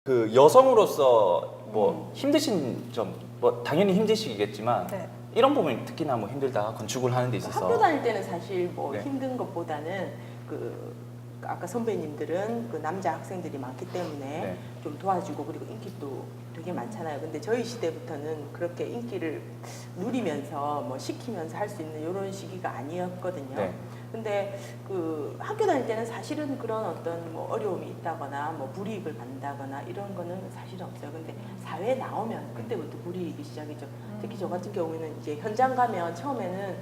그 여성으로서 뭐 힘드신 점, 뭐 당연히 힘드시겠지만 네. 이런 부분이 특히나 뭐 힘들다 건축을 하는 데 있어서 학교 다닐 때는 사실 뭐 네. 힘든 것보다는 그 아까 선배님들은 그 남자 학생들이 많기 때문에 네. 좀 도와주고 그리고 인기도 되게 많잖아요. 근데 저희 시대부터는 그렇게 인기를 누리면서 뭐 시키면서 할 수 있는 이런 시기가 아니었거든요. 네. 근데 그 학교 다닐 때는 사실은 그런 어떤 뭐 어려움이 있다거나 뭐 불이익을 받는다거나 이런 거는 사실은 없어요. 근데 사회에 나오면 그때부터 불이익이 시작이죠. 특히 저 같은 경우에는 이제 현장 가면 처음에는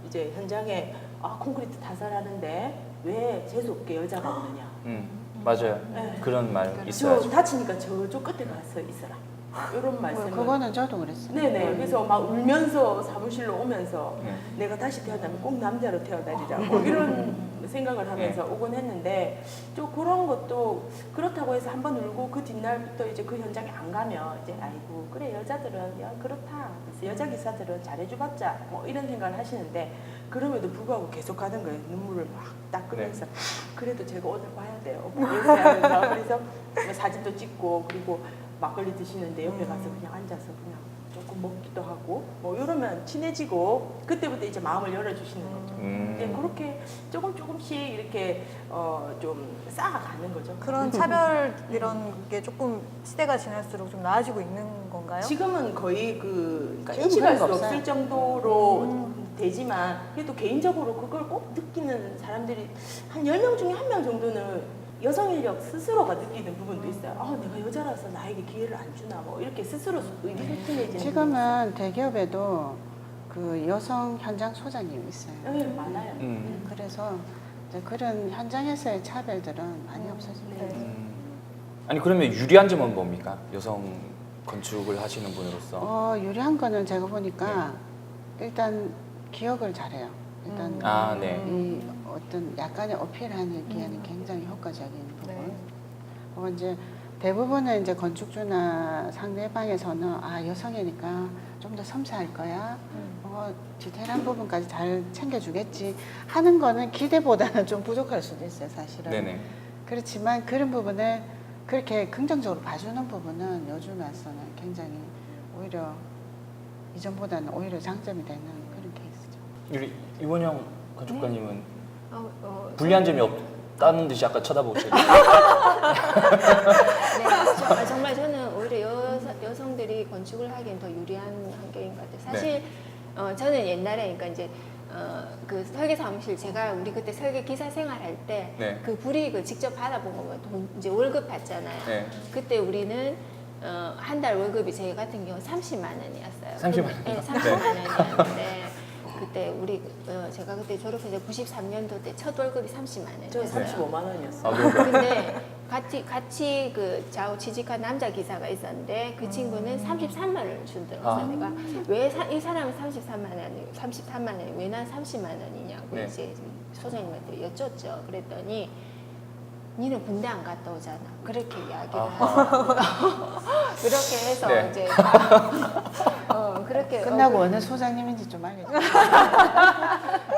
이제 현장에 콘크리트 타설하는데 왜 재수없게 여자가 오느냐. 맞아요. 네. 그런 말 저 있어요. 다치니까 저쪽 끝에 가서 있어라. 이런 말씀을. 그거는 저도 그랬어요. 네네. 그래서 막 울면서 사무실로 오면서 네. 내가 다시 태어나면 꼭 남자로 태어나리라고 이런 생각을 하면서 오곤 했는데 좀 그런 것도 그렇다고 해서 한번 울고 그 뒷날부터 이제 그 현장에 안 가면 이제 아이고 그래 여자들은 야 그렇다. 그래서 여자 기사들은 잘해줘봤자 뭐 이런 생각을 하시는데 그럼에도 불구하고 계속 가는 거예요. 눈물을 막 닦으면서 그래도 제가 오늘 봐야 돼요. 이렇게 하면서 그래서 뭐 사진도 찍고 그리고 막걸리 드시는데 옆에 가서 그냥 앉아서 그냥 조금 먹기도 하고 뭐 이러면 친해지고 그때부터 이제 마음을 열어주시는 거죠. 이제 그렇게 조금씩 이렇게 좀 쌓아가는 거죠. 그런 차별 이런 게 조금 시대가 지날수록 좀 나아지고 있는 건가요? 지금은 거의 그러니까 지금 인식할 그런 수 거 없을 없어요. 정도로 되지만 그래도 개인적으로 그걸 꼭 느끼는 사람들이 한 10명 중에 1명 정도는 여성 인력 스스로가 느끼는 부분도 있어요. 내가 여자라서 나에게 기회를 안 주나 뭐 이렇게 스스로 의기소침해지는 지금은 대기업에도 그 여성 현장 소장님이 있어요. 네, 많아요. 그래서 이제 그런 현장에서의 차별들은 많이 없어집니다. 네. 아니 그러면 유리한 점은 뭡니까? 여성 건축을 하시는 분으로서. 유리한 거는 제가 보니까 일단 기억을 잘해요. 일단 네. 이 어떤 약간의 어필하기에는 굉장히 효과적인 부분. 네. 이제 대부분은 이제 건축주나 상대방에서는 여성이니까 좀 더 섬세할 거야. 디테일한 부분까지 잘 챙겨주겠지 하는 거는 기대보다는 좀 부족할 수도 있어요, 사실은. 네네. 그렇지만 그런 부분을 그렇게 긍정적으로 봐주는 부분은 요즘 와서는 굉장히 오히려 이전보다는 오히려 장점이 되는 그런 케이스죠. 우리 이원영 건축가님은 불리한 점이 없다는 듯이 아까 쳐다보시고. 네, 정말 저는 오히려 여성들이 건축을 하기엔 더 유리한 환경인 것 같아요. 사실 저는 옛날에 그러니까 이제 그 설계 사무실 제가 우리 그때 설계 기사 생활할 때 네. 그 불이익을 직접 받아본 거면 돈 이제 월급 받잖아요. 네. 그때 우리는 한 달 월급이 저희 같은 경우 30만 원이었어요. 30만 원? 네, 30만 원이었는데 그때 우리 제가 그때 졸업해서 93년도 때 첫 월급이 30만 저 원이었어요. 35만 원이었어요. 근데 같이 그 좌우 취직한 남자 기사가 있었는데 그 친구는 33만 원을 준다고. 내가 왜 이 사람은 33만 원이 왜 난 30만 원이냐고 네. 이제 소장님한테 여쭸죠. 그랬더니 니는 군대 안 갔다 오잖아. 그렇게 이야기를 하더라고요. 그렇게 해서 네. 이제 그렇게 끝나고 어느 소장님인지 좀 알려주세요.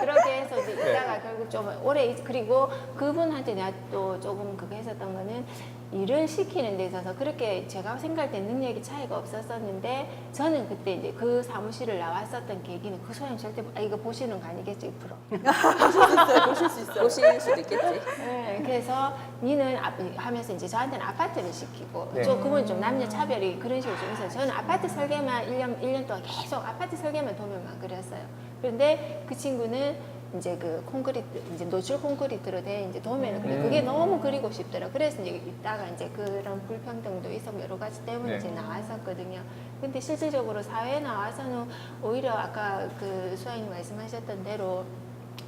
그렇게 해서 이제 있다가 결국 좀 오래 그리고 그분한테 내가 또 조금 그거 했었던 거는 일을 시키는 데 있어서 그렇게 제가 생각할 때 능력이 차이가 없었었는데 저는 그때 이제 그 사무실을 나왔었던 계기는 그 소장님 절대 이거 보시는 거 아니겠죠 1%. 보실 수 있어요. 보실 수도 있겠지. 네, 그래서 니는 하면서 이제 저한테는 아파트를 시키고 네. 좀 그분 좀 남녀 차별이 그런 식으로 좀 있어요. 저는 아파트 설계만 1년 동안 계속 아파트 설계만 도면만 그렸어요. 그런데 그 친구는 이제 그 콘크리트 이제 노출 콘크리트로 된 이제 도면을 그려 그게 너무 그리고 싶더라고. 그래서 이제 있다가 이제 그런 불평등도 있었고 여러 가지 때문에 네. 이제 나왔었거든요. 근데 실질적으로 사회에 나와서는 오히려 아까 그 수아님 말씀하셨던 대로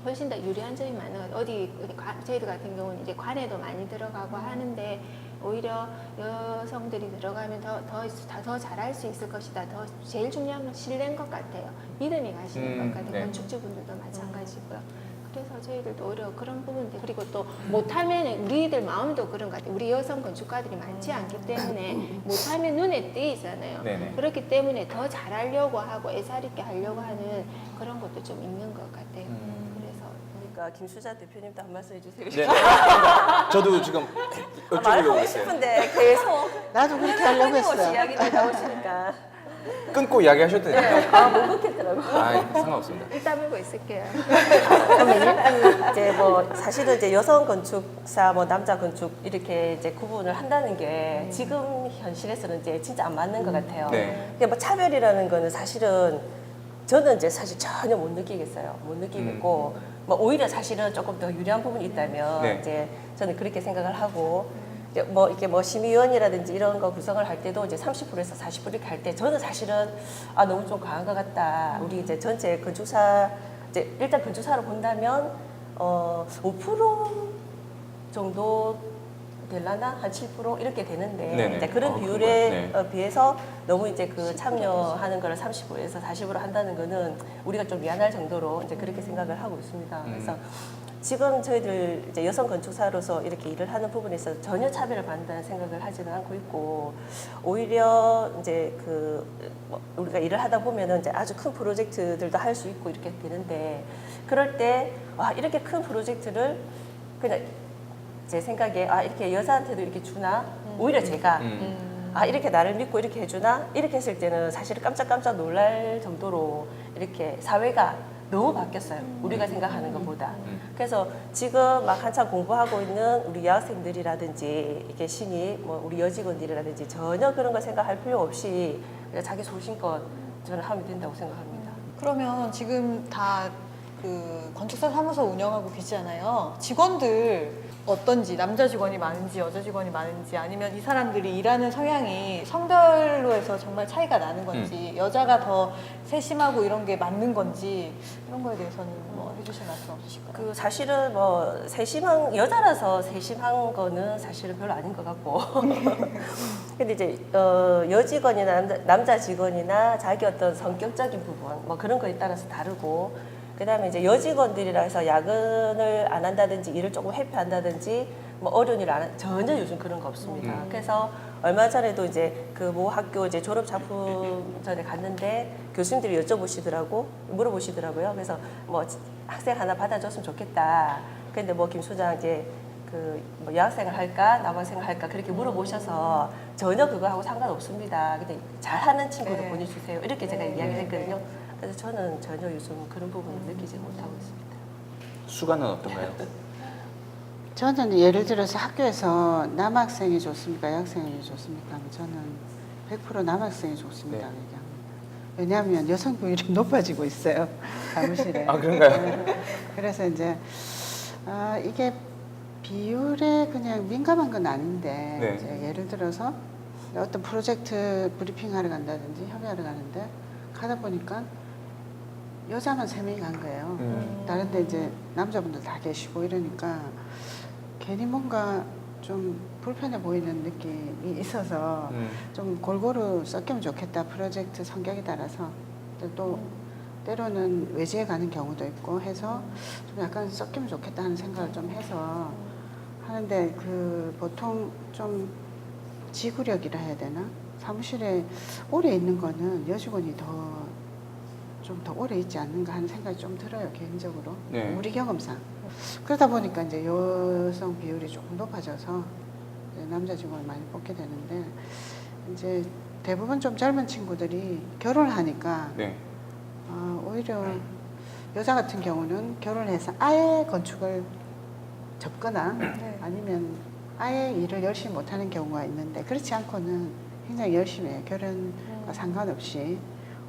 훨씬 더 유리한 점이 많아요. 저희들 같은 경우는 이제 관에도 많이 들어가고 하는데 오히려 여성들이 들어가면 더 잘할 수 있을 것이다. 제일 중요한 건 신뢰인 것 같아요. 믿음이 가시는 것 같아요. 네. 건축주분들도 마찬가지고요. 그래서 저희들도 오히려 그런 부분들 그리고 또 못하면 우리들 마음도 그런 것 같아요. 우리 여성 건축가들이 많지 않기 때문에 못하면 눈에 띄잖아요. 네네. 그렇기 때문에 더 잘하려고 하고 애살 있게 하려고 하는 그런 것도 좀 있는 것 같아요. 그래서 있으니까 김수자 대표님도 한 말씀 해주세요. 네. 저도 지금 여쭤보려고 말하고 했어요. 싶은데 계속 나도 그렇게 하려고 끊임없이 했어. 이야기를 나오시니까 끊고 이야기하셨대요. 못 끊겠더라고요. 상관없습니다. 일 다물고 있을게요. 그러면 이제 뭐 사실은 이제 여성 건축사, 뭐 남자 건축 이렇게 이제 구분을 한다는 게 지금 현실에서는 이제 진짜 안 맞는 것 같아요. 네. 근데 뭐 차별이라는 거는 사실은 저는 이제 사실 전혀 못 느끼겠어요. 못 느끼겠고 뭐 오히려 사실은 조금 더 유리한 부분이 있다면 네. 이제 저는 그렇게 생각을 하고. 이제 뭐 이렇게 뭐 심의위원이라든지 이런 거 구성을 할 때도 이제 30%에서 40% 이렇게 할 때 저는 사실은 아 너무 좀 과한 것 같다. 우리 이제 전체 건축사 이제 일단 건축사로 본다면 5% 정도 될라나 한 7% 이렇게 되는데 네네. 이제 그런 아, 비율에 그런가요? 비해서 너무 이제 그 참여하는 거를 30%에서 40% 한다는 거는 우리가 좀 미안할 정도로 이제 그렇게 생각을 하고 있습니다. 그래서 지금 저희들 이제 여성 건축사로서 이렇게 일을 하는 부분에서 전혀 차별을 받는다는 생각을 하지는 않고 있고 오히려 이제 뭐 우리가 일을 하다 보면은 이제 아주 큰 프로젝트들도 할 수 있고 이렇게 되는데 그럴 때 와 이렇게 큰 프로젝트를 그냥 제 생각에 아 이렇게 여자한테도 이렇게 주나 오히려 제가 아 이렇게 나를 믿고 이렇게 해주나 이렇게 했을 때는 사실 깜짝깜짝 놀랄 정도로 이렇게 사회가 너무 바뀌었어요. 우리가 생각하는 것보다. 그래서 지금 막 한참 공부하고 있는 우리 여학생들이라든지 이렇게 신입, 뭐 우리 여직원들이라든지 전혀 그런 거 생각할 필요 없이 그냥 자기 소신껏 저는 하면 된다고 생각합니다. 그러면 지금 다 그 건축사 사무소 운영하고 계시잖아요. 직원들 어떤지, 남자 직원이 많은지 여자 직원이 많은지 아니면 이 사람들이 일하는 성향이 성별로 해서 정말 차이가 나는 건지 여자가 더 세심하고 이런 게 맞는 건지 이런 거에 대해서는 뭐 해주실 말씀 없으실까요? 그 사실은 뭐 세심한 여자라서 세심한 거는 사실은 별로 아닌 것 같고 근데 이제 여직원이나 남자 직원이나 자기 어떤 성격적인 부분 뭐 그런 거에 따라서 다르고 그다음에 이제 여직원들이라 해서 야근을 안 한다든지 일을 조금 회피한다든지 뭐 어려운 일을 안 전혀 요즘 그런 거 없습니다. 그래서 얼마 전에도 이제 그 모 학교 이제 졸업 작품 전에 갔는데 교수님들이 물어보시더라고요. 그래서 뭐 학생 하나 받아줬으면 좋겠다. 근데 뭐 김 소장 이제 뭐 여학생을 할까 남학생을 할까 그렇게 물어보셔서 전혀 그거하고 상관없습니다. 근데 잘하는 친구를 네. 보내주세요. 이렇게 제가 이야기를 했거든요. 그래서 저는 전혀 요즘 그런 부분을 느끼지 못하고 있습니다. 수가는 어떤가요? 저는 예를 들어서 학교에서 남학생이 좋습니까? 여학생이 좋습니까? 하면 저는 100% 남학생이 좋습니다. 네. 얘기합니다. 왜냐하면 여성 비율이 높아지고 있어요. 사무실에. 아, 그런가요? 네. 그래서 이제 이게 비율에 그냥 민감한 건 아닌데 네. 이제 예를 들어서 어떤 프로젝트 브리핑하러 간다든지 협의하러 가는데 가다 보니까 여자만 3명이 간 거예요. 다른 데 이제 남자분들 다 계시고 이러니까 괜히 뭔가 좀 불편해 보이는 느낌이 있어서 좀 골고루 섞이면 좋겠다. 프로젝트 성격에 따라서 또 때로는 외지에 가는 경우도 있고 해서 좀 약간 섞이면 좋겠다 하는 생각을 좀 해서 하는데 보통 좀 지구력이라 해야 되나? 사무실에 오래 있는 거는 여직원이 좀 더 오래 있지 않는가 하는 생각이 좀 들어요, 개인적으로. 네. 우리 경험상. 그러다 보니까 이제 여성 비율이 조금 높아져서 이제 남자 직원을 많이 뽑게 되는데 이제 대부분 좀 젊은 친구들이 결혼을 하니까 네. 오히려 여자 같은 경우는 결혼해서 아예 건축을 접거나 네. 아니면 아예 일을 열심히 못하는 경우가 있는데 그렇지 않고는 굉장히 열심히 해요. 결혼과 상관없이.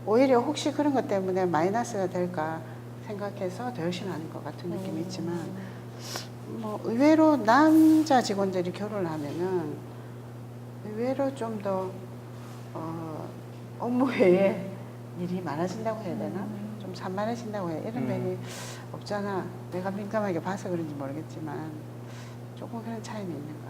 오히려 혹시 그런 것 때문에 마이너스가 될까 생각해서 더 열심히 하는 것 같은 느낌이 있지만 뭐 의외로 남자 직원들이 결혼을 하면은 의외로 좀 더 업무 외에 일이 많아진다고 해야 되나? 좀 산만해진다고 해야 이런 면이 없잖아. 내가 민감하게 봐서 그런지 모르겠지만 조금 그런 차이는 있는 것 같아요.